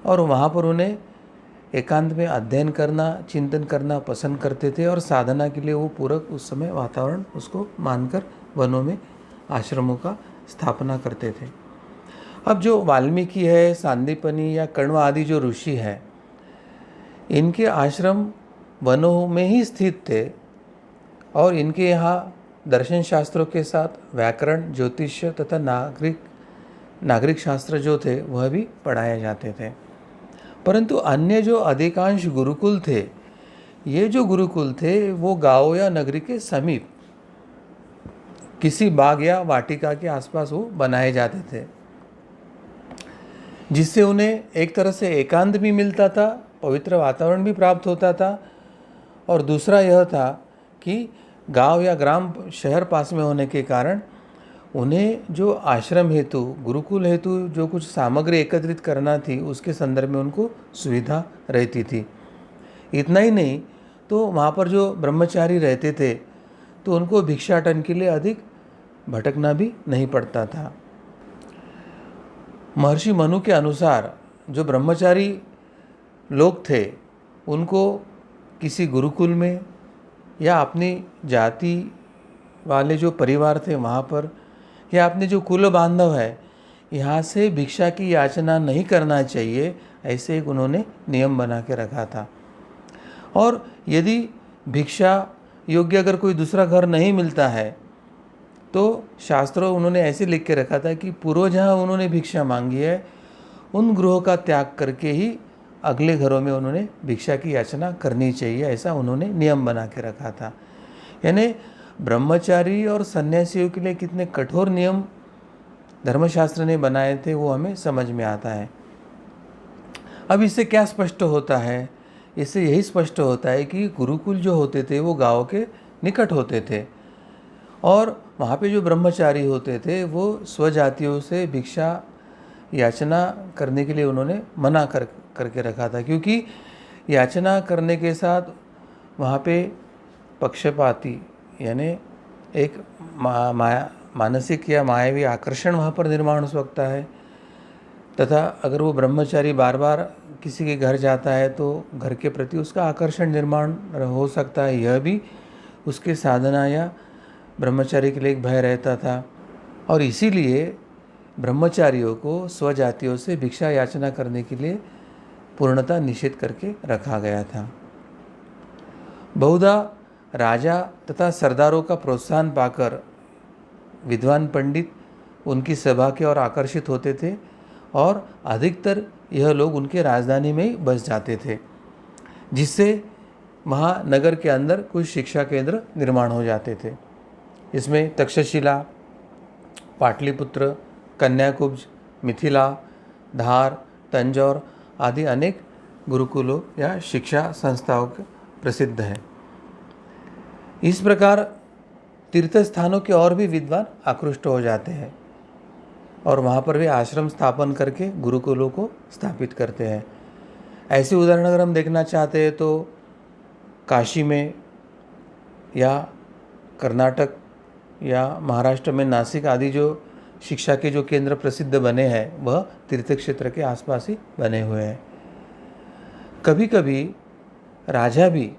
और वहाँ पर उन्हें एकांत में अध्ययन करना, चिंतन करना पसंद करते थे। और साधना के लिए वो पूरक उस समय वातावरण उसको मानकर वनों में आश्रमों का स्थापना करते थे। अब जो वाल्मीकि है, सांदीपनि या कण्व आदि जो ऋषि है, इनके आश्रम वनों में ही स्थित थे और इनके यहाँ दर्शन शास्त्रों के साथ व्याकरण, ज्योतिष्य तथा नागरिक शास्त्र जो थे वह भी पढ़ाए जाते थे। परंतु अन्य जो अधिकांश गुरुकुल थे, ये जो गुरुकुल थे वो गाँव या नगरी के समीप किसी बाग या वाटिका के आसपास वो बनाए जाते थे, जिससे उन्हें एक तरह से एकांत भी मिलता था, पवित्र वातावरण भी प्राप्त होता था, और दूसरा यह था कि गांव या ग्राम शहर पास में होने के कारण उन्हें जो आश्रम हेतु, गुरुकुल हेतु जो कुछ सामग्री एकत्रित करना थी उसके संदर्भ में उनको सुविधा रहती थी। इतना ही नहीं तो वहाँ पर जो ब्रह्मचारी रहते थे तो उनको भिक्षाटन के लिए अधिक भटकना भी नहीं पड़ता था। महर्षि मनु के अनुसार जो ब्रह्मचारी लोग थे उनको किसी गुरुकुल में या अपनी जाति वाले जो परिवार थे वहाँ पर, या अपने जो कुल बांधव है यहाँ से भिक्षा की याचना नहीं करना चाहिए, ऐसे एक उन्होंने नियम बना के रखा था। और यदि भिक्षा योग्य अगर कोई दूसरा घर नहीं मिलता है तो शास्त्रों उन्होंने ऐसे लिख के रखा था कि पूर्व जहाँ उन्होंने भिक्षा मांगी है उन गृहों का त्याग करके ही अगले घरों में उन्होंने भिक्षा की याचना करनी चाहिए, ऐसा उन्होंने नियम बना के रखा था। यानी ब्रह्मचारी और सन्यासियों के लिए कितने कठोर नियम धर्मशास्त्र ने बनाए थे वो हमें समझ में आता है। अब इससे क्या स्पष्ट होता है? इससे यही स्पष्ट होता है कि गुरुकुल जो होते थे वो गांव के निकट होते थे और वहाँ पे जो ब्रह्मचारी होते थे वो स्वजातियों से भिक्षा याचना करने के लिए उन्होंने मना करके रखा था, क्योंकि याचना करने के साथ वहाँ पे पक्षपाती यानी एक मानसिक या मायावी आकर्षण वहाँ पर निर्माण हो सकता है, तथा अगर वो ब्रह्मचारी बार बार किसी के घर जाता है तो घर के प्रति उसका आकर्षण निर्माण हो सकता है, यह भी उसके साधना या ब्रह्मचारी के लिए एक भय रहता था। और इसीलिए ब्रह्मचारियों को स्वजातियों से भिक्षा याचना करने के लिए पूर्णतः निषेध करके रखा गया था। बहुधा राजा तथा सरदारों का प्रोत्साहन पाकर विद्वान पंडित उनकी सभा के ओर आकर्षित होते थे और अधिकतर यह लोग उनके राजधानी में ही बस जाते थे, जिससे वहाँ नगर के अंदर कुछ शिक्षा केंद्र निर्माण हो जाते थे। इसमें तक्षशिला, पाटलिपुत्र, कन्याकुब्ज, मिथिला, धार, तंजौर आदि अनेक गुरुकुलों या शिक्षा संस्थाओं प्रसिद्ध हैं। इस प्रकार तीर्थ स्थानों के और भी विद्वान आकृष्ट हो जाते हैं और वहाँ पर वे आश्रम स्थापन करके गुरुकुलों को स्थापित करते हैं। ऐसे उदाहरण अगर हम देखना चाहते हैं तो काशी में या कर्नाटक या महाराष्ट्र में नासिक आदि जो शिक्षा के जो केंद्र प्रसिद्ध बने हैं वह तीर्थ क्षेत्र के आसपास ही बने हुए हैं। कभी कभी राजा भी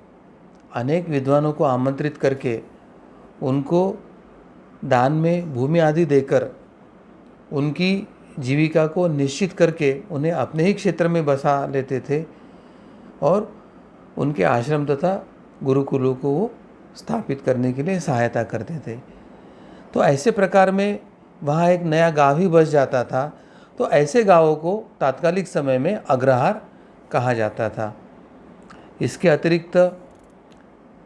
अनेक विद्वानों को आमंत्रित करके उनको दान में भूमि आदि देकर उनकी जीविका को निश्चित करके उन्हें अपने ही क्षेत्र में बसा लेते थे और उनके आश्रम तथा गुरुकुलों को वो स्थापित करने के लिए सहायता करते थे। तो ऐसे प्रकार में वहाँ एक नया गांव ही बस जाता था, तो ऐसे गांवों को तात्कालिक समय में अग्रहार कहा जाता था। इसके अतिरिक्त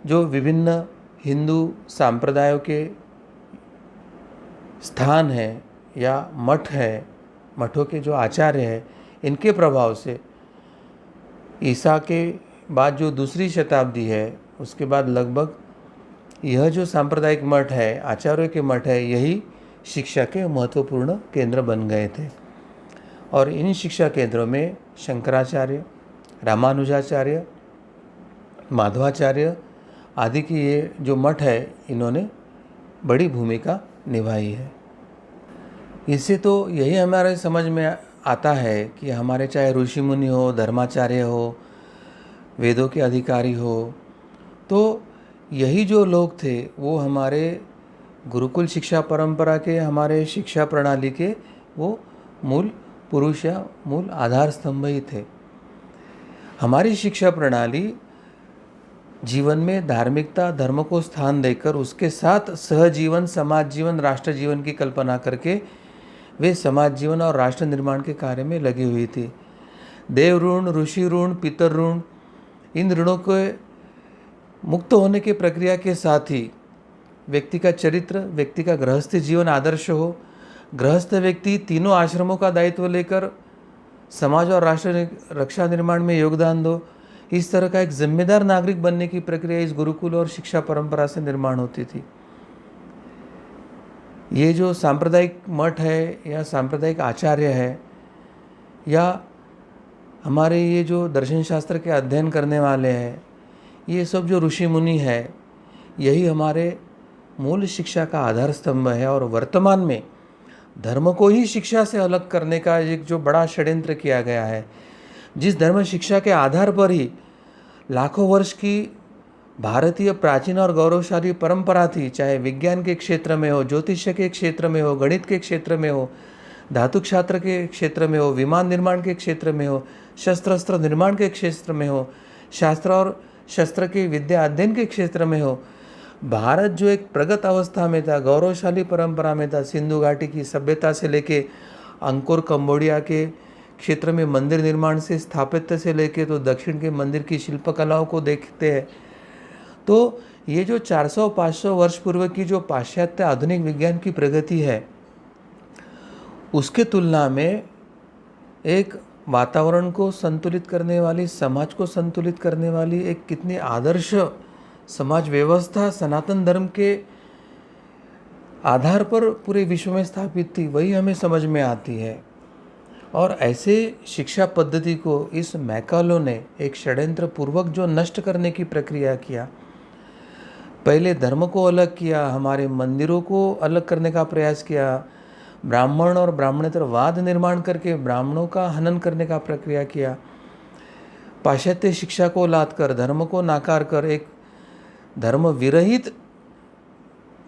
जो विभिन्न हिंदू संप्रदायों के स्थान हैं या मठ है, मठों के जो आचार्य हैं, इनके प्रभाव से ईसा के बाद जो दूसरी शताब्दी है उसके बाद लगभग यह जो सांप्रदायिक मठ है, आचार्यों के मठ है, यही शिक्षा के महत्वपूर्ण केंद्र बन गए थे। और इन शिक्षा केंद्रों में शंकराचार्य, रामानुजाचार्य, माधवाचार्य आदि की ये जो मठ है इन्होंने बड़ी भूमिका निभाई है। इससे तो यही हमारे समझ में आता है कि हमारे चाहे ऋषि मुनि हो, धर्माचार्य हो, वेदों के अधिकारी हो, तो यही जो लोग थे वो हमारे गुरुकुल शिक्षा परंपरा के, हमारे शिक्षा प्रणाली के वो मूल पुरुष या मूल आधार स्तंभ ही थे। हमारी शिक्षा प्रणाली जीवन में धार्मिकता, धर्म को स्थान देकर उसके साथ सहजीवन, समाज जीवन, राष्ट्र जीवन की कल्पना करके वे समाज जीवन और राष्ट्र निर्माण के कार्य में लगी हुई थी। देव ऋण, ऋषि ऋण, पितर ऋण, इन ऋणों के मुक्त होने की प्रक्रिया के साथ ही व्यक्ति का चरित्र, व्यक्ति का गृहस्थ जीवन आदर्श हो। गृहस्थ व्यक्ति तीनों आश्रमों का दायित्व लेकर समाज और राष्ट्र रक्षा निर्माण में योगदान दो। इस तरह का एक जिम्मेदार नागरिक बनने की प्रक्रिया इस गुरुकुल और शिक्षा परंपरा से निर्माण होती थी। ये जो सांप्रदायिक मठ है या सांप्रदायिक आचार्य है या हमारे ये जो दर्शन शास्त्र के अध्ययन करने वाले हैं, ये सब जो ऋषि मुनि है, यही हमारे मूल शिक्षा का आधार स्तंभ है। और वर्तमान में धर्म को ही शिक्षा से अलग करने का एक जो बड़ा षड्यंत्र किया गया है, जिस धर्म शिक्षा के आधार पर ही लाखों वर्ष की भारतीय प्राचीन और गौरवशाली परंपरा थी, चाहे विज्ञान के क्षेत्र में हो, ज्योतिष्य के क्षेत्र में हो, गणित के क्षेत्र में हो, धातु शास्त्र के क्षेत्र में हो, विमान निर्माण के क्षेत्र में हो, शस्त्र निर्माण के क्षेत्र में हो, शास्त्र और शस्त्र के विद्या अध्ययन के क्षेत्र में हो, भारत जो एक प्रगत अवस्था में था, गौरवशाली परंपरा में था, सिंधु घाटी की सभ्यता से लेके अंकोर कंबोडिया के क्षेत्र में मंदिर निर्माण से स्थापत्य से लेके तो दक्षिण के मंदिर की शिल्पकलाओं को देखते हैं, तो ये जो 400-500 वर्ष पूर्व की जो पाश्चात्य आधुनिक विज्ञान की प्रगति है, उसके तुलना में एक वातावरण को संतुलित करने वाली, समाज को संतुलित करने वाली एक कितनी आदर्श समाज व्यवस्था सनातन धर्म के आधार पर पूरे विश्व में स्थापित थी, वही हमें समझ में आती है। और ऐसे शिक्षा पद्धति को इस मैकालो ने एक षड्यंत्र पूर्वक जो नष्ट करने की प्रक्रिया किया, पहले धर्म को अलग किया, हमारे मंदिरों को अलग करने का प्रयास किया, ब्राह्मण और ब्राह्मणेतरवाद निर्माण करके ब्राह्मणों का हनन करने का प्रक्रिया किया, पाश्चात्य शिक्षा को लाद कर, धर्म को नाकार कर एक धर्म विरहित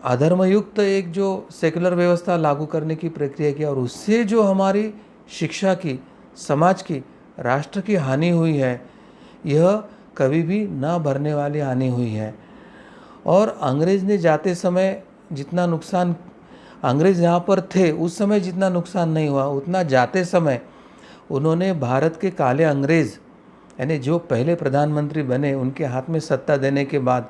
अधर्मयुक्त एक जो सेकुलर व्यवस्था लागू करने की प्रक्रिया किया, और उससे जो हमारी शिक्षा की, समाज की, राष्ट्र की हानि हुई है, यह कभी भी न भरने वाली हानि हुई है। और अंग्रेज़ ने जाते समय जितना नुकसान, अंग्रेज़ यहाँ पर थे उस समय जितना नुकसान नहीं हुआ, उतना जाते समय उन्होंने भारत के काले अंग्रेज़, यानी जो पहले प्रधानमंत्री बने, उनके हाथ में सत्ता देने के बाद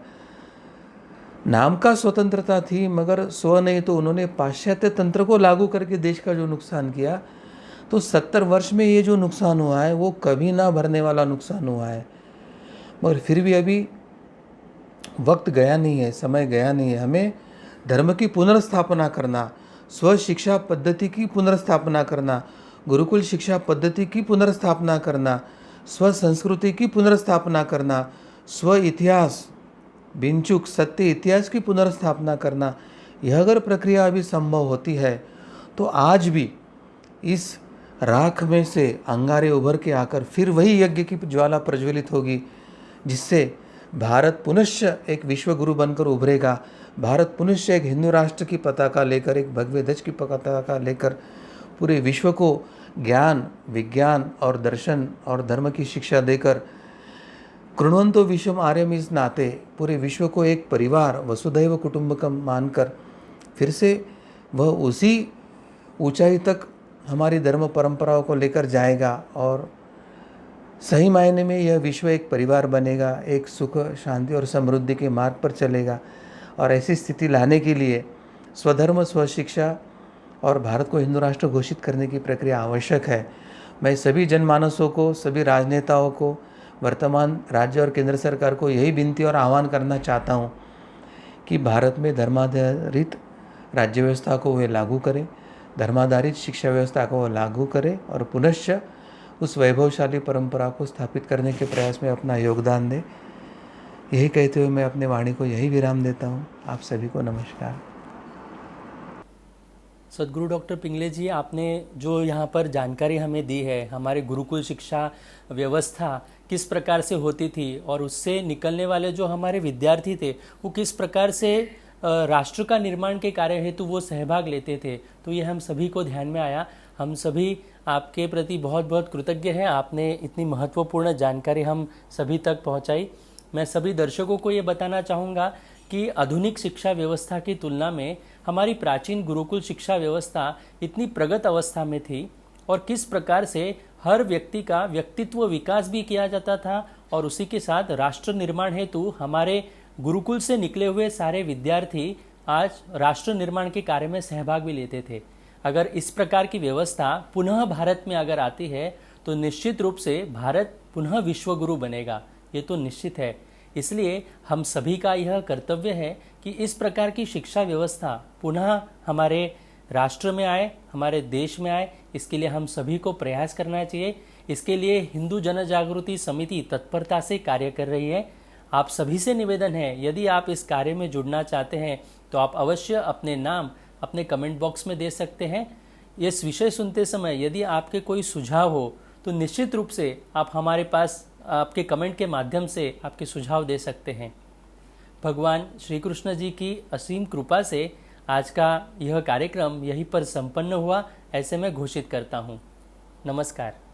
नाम का स्वतंत्रता थी मगर स्व नहीं, तो उन्होंने पाश्चात्य तंत्र को लागू करके देश का जो नुकसान किया, तो 70 वर्ष में ये जो नुकसान हुआ है वो कभी ना भरने वाला नुकसान हुआ है। मगर फिर भी अभी वक्त गया नहीं है, समय गया नहीं है। हमें धर्म की पुनर्स्थापना करना, स्व शिक्षा पद्धति की पुनर्स्थापना करना, गुरुकुल शिक्षा पद्धति की पुनर्स्थापना करना, स्व संस्कृति की पुनर्स्थापना करना, स्व इतिहास, बिनचूक सत्य इतिहास की पुनर्स्थापना करना, यह अगर प्रक्रिया अभी संभव होती है तो आज भी इस राख में से अंगारे उभर के आकर फिर वही यज्ञ की ज्वाला प्रज्वलित होगी, जिससे भारत पुनश्च एक विश्व गुरु बनकर उभरेगा। भारत पुनश्च एक हिंदू राष्ट्र की पताका लेकर, एक भगवे ध्वज की पताका लेकर पूरे विश्व को ज्ञान, विज्ञान और दर्शन और धर्म की शिक्षा देकर कृण्वन्तो विश्वम आर्यम इस नाते पूरे विश्व को एक परिवार, वसुधैव कुटुंबकम मानकर फिर से वह उसी ऊंचाई तक हमारी धर्म परंपराओं को लेकर जाएगा और सही मायने में यह विश्व एक परिवार बनेगा, एक सुख, शांति और समृद्धि के मार्ग पर चलेगा। और ऐसी स्थिति लाने के लिए स्वधर्म, स्वशिक्षा और भारत को हिंदू राष्ट्र घोषित करने की प्रक्रिया आवश्यक है। मैं सभी जनमानसों को, सभी राजनेताओं को, वर्तमान राज्य और केंद्र सरकार को यही विनती और आह्वान करना चाहता हूँ कि भारत में धर्माधारित राज्य व्यवस्था को वे लागू करें, धर्माधारित शिक्षा व्यवस्था को लागू करें और पुनश्च उस वैभवशाली परंपरा को स्थापित करने के प्रयास में अपना योगदान दें। यही कहते हुए मैं अपने वाणी को यही विराम देता हूँ। आप सभी को नमस्कार। सदगुरु डॉक्टर पिंगले जी, आपने जो यहाँ पर जानकारी हमें दी है, हमारे गुरुकुल शिक्षा व्यवस्था किस प्रकार से होती थी और उससे निकलने वाले जो हमारे विद्यार्थी थे वो किस प्रकार से राष्ट्र का निर्माण के कार्य हेतु वो सहभाग लेते थे, तो ये हम सभी को ध्यान में आया। हम सभी आपके प्रति बहुत बहुत कृतज्ञ हैं। आपने इतनी महत्वपूर्ण जानकारी हम सभी तक पहुंचाई। मैं सभी दर्शकों को ये बताना चाहूँगा कि आधुनिक शिक्षा व्यवस्था की तुलना में हमारी प्राचीन गुरुकुल शिक्षा व्यवस्था इतनी प्रगत अवस्था में थी और किस प्रकार से हर व्यक्ति का व्यक्तित्व विकास भी किया जाता था और उसी के साथ राष्ट्र निर्माण हेतु हमारे गुरुकुल से निकले हुए सारे विद्यार्थी आज राष्ट्र निर्माण के कार्य में सहभाग भी लेते थे। अगर इस प्रकार की व्यवस्था पुनः भारत में अगर आती है तो निश्चित रूप से भारत पुनः विश्वगुरु बनेगा, ये तो निश्चित है। इसलिए हम सभी का यह कर्तव्य है कि इस प्रकार की शिक्षा व्यवस्था पुनः हमारे राष्ट्र में आए, हमारे देश में आए, इसके लिए हम सभी को प्रयास करना चाहिए। इसके लिए हिंदू जन जागृति समिति तत्परता से कार्य कर रही है। आप सभी से निवेदन है, यदि आप इस कार्य में जुड़ना चाहते हैं तो आप अवश्य अपने नाम अपने कमेंट बॉक्स में दे सकते हैं। इस विषय सुनते समय यदि आपके कोई सुझाव हो तो निश्चित रूप से आप हमारे पास आपके कमेंट के माध्यम से आपके सुझाव दे सकते हैं। भगवान श्री कृष्ण जी की असीम कृपा से आज का यह कार्यक्रम यहीं पर संपन्न हुआ, ऐसे मैं घोषित करता हूँ। नमस्कार।